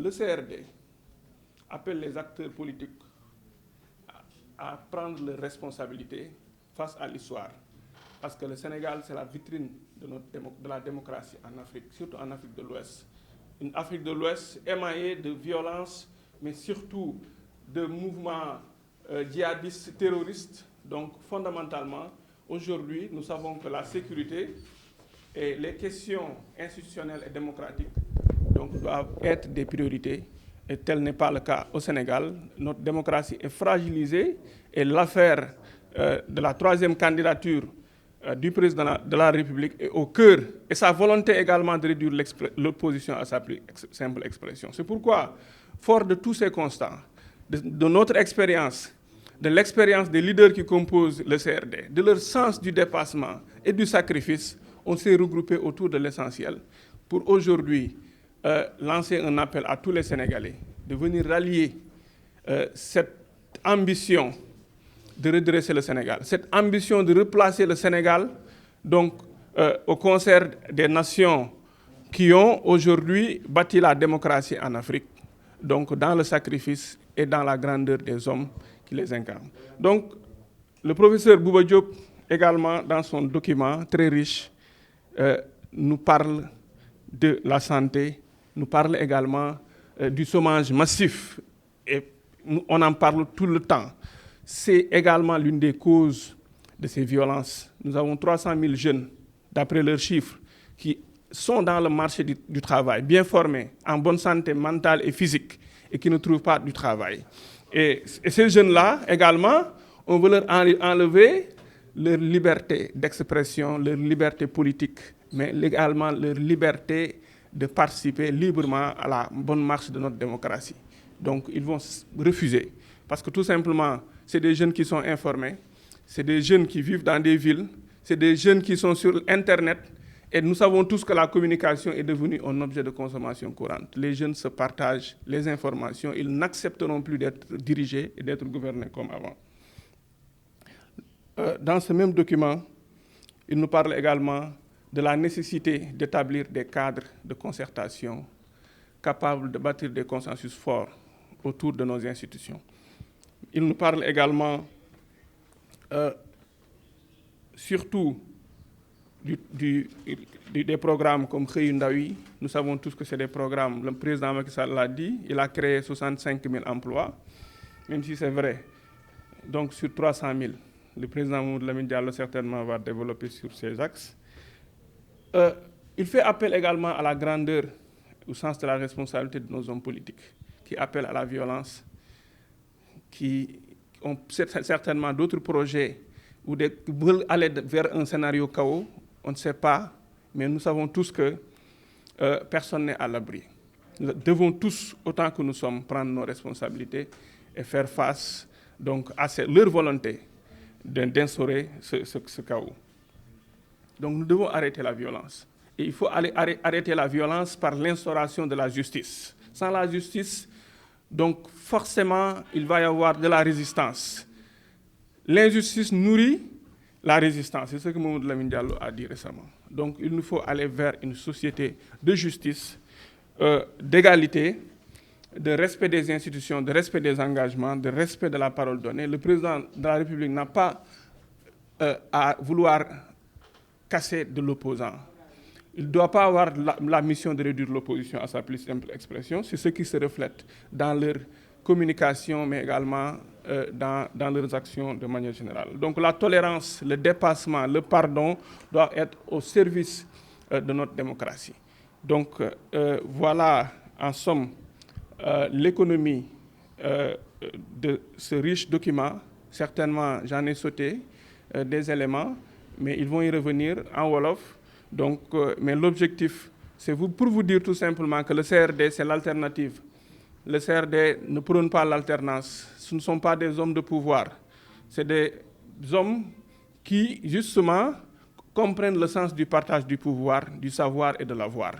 le CRD appelle les acteurs politiques à prendre leurs responsabilités face à l'histoire. Parce que le Sénégal, c'est la vitrine de la démocratie en Afrique, surtout en Afrique de l'Ouest. Une Afrique de l'Ouest émaillée de violence, mais surtout de mouvements djihadistes, terroristes. Donc, fondamentalement, aujourd'hui, nous savons que la sécurité et les questions institutionnelles et démocratiques donc, doivent être des priorités. Et tel n'est pas le cas au Sénégal. Notre démocratie est fragilisée et l'affaire de la troisième candidature du président de la République est au cœur, et sa volonté également de réduire l'opposition à sa plus simple expression. C'est pourquoi, fort de tous ces constats, de notre expérience, de l'expérience des leaders qui composent le CRD, de leur sens du dépassement et du sacrifice, on s'est regroupé autour de l'essentiel pour aujourd'hui lancer un appel à tous les Sénégalais de venir rallier cette ambition de redresser le Sénégal, cette ambition de replacer le Sénégal donc, au concert des nations qui ont aujourd'hui bâti la démocratie en Afrique, donc dans le sacrifice et dans la grandeur des hommes qui les incarnent. Donc, le professeur Bouba Diop, également, dans son document très riche, nous parle de la santé, nous parle également du chômage massif, et on en parle tout le temps. C'est également l'une des causes de ces violences. Nous avons 300 000 jeunes, d'après leurs chiffres, qui sont dans le marché du travail, bien formés, en bonne santé mentale et physique, et qui ne trouvent pas du travail. Et ces jeunes-là, également, on veut leur enlever leur liberté d'expression, leur liberté politique, mais également leur liberté de participer librement à la bonne marche de notre démocratie. Donc, ils vont refuser. Parce que tout simplement, c'est des jeunes qui sont informés, c'est des jeunes qui vivent dans des villes, c'est des jeunes qui sont sur Internet, et nous savons tous que la communication est devenue un objet de consommation courante. Les jeunes se partagent les informations, ils n'accepteront plus d'être dirigés et d'être gouvernés comme avant. Dans ce même document, il nous parle également de la nécessité d'établir des cadres de concertation capables de bâtir des consensus forts autour de nos institutions. Il nous parle également surtout des programmes comme Xëyu Ndaw yi. Nous savons tous que c'est des programmes, le président Macky Sall l'a dit, il a créé 65 000 emplois, même si c'est vrai. Donc sur 300 000, le président Mamadou Lamine Diallo certainement va développer sur ces axes. Il fait appel également à la grandeur, au sens de la responsabilité de nos hommes politiques, qui appellent à la violence, qui ont certainement d'autres projets ou veulent aller vers un scénario chaos, on ne sait pas, mais nous savons tous que personne n'est à l'abri. Nous devons tous, autant que nous sommes, prendre nos responsabilités et faire face donc, à leur volonté d'instaurer ce chaos. Donc nous devons arrêter la violence. Et il faut arrêter la violence par l'instauration de la justice. Sans la justice, donc forcément, il va y avoir de la résistance. L'injustice nourrit la résistance. C'est ce que Mamadou Lamine Diallo a dit récemment. Donc il nous faut aller vers une société de justice, d'égalité, de respect des institutions, de respect des engagements, de respect de la parole donnée. Le président de la République n'a pas à vouloir casser de l'opposant. Il ne doit pas avoir la mission de réduire l'opposition à sa plus simple expression. C'est ce qui se reflète dans leur communication, mais également dans leurs actions de manière générale. Donc la tolérance, le dépassement, le pardon doivent être au service de notre démocratie. Donc voilà, en somme, l'économie de ce riche document. Certainement, j'en ai sauté des éléments, mais ils vont y revenir en Wolof. Donc, mais l'objectif, c'est pour vous dire tout simplement que le CRD, c'est l'alternative. Le CRD ne prône pas l'alternance. Ce ne sont pas des hommes de pouvoir. C'est des hommes qui, justement, comprennent le sens du partage du pouvoir, du savoir et de l'avoir.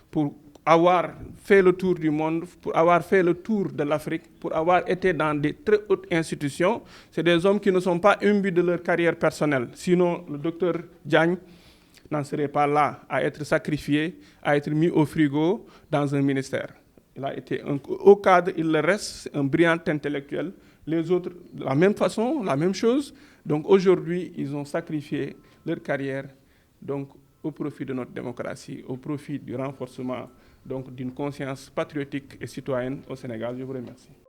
Pour avoir fait le tour du monde, pour avoir fait le tour de l'Afrique, pour avoir été dans des très hautes institutions, c'est des hommes qui ne sont pas imbus de leur carrière personnelle. Sinon, le docteur Diagne n'en serait pas là à être sacrifié, à être mis au frigo dans un ministère. Il a été au cadre, il le reste, un brillant intellectuel. Les autres, de la même façon, la même chose. Donc aujourd'hui, ils ont sacrifié leur carrière donc, au profit de notre démocratie, au profit du renforcement donc, d'une conscience patriotique et citoyenne au Sénégal. Je vous remercie.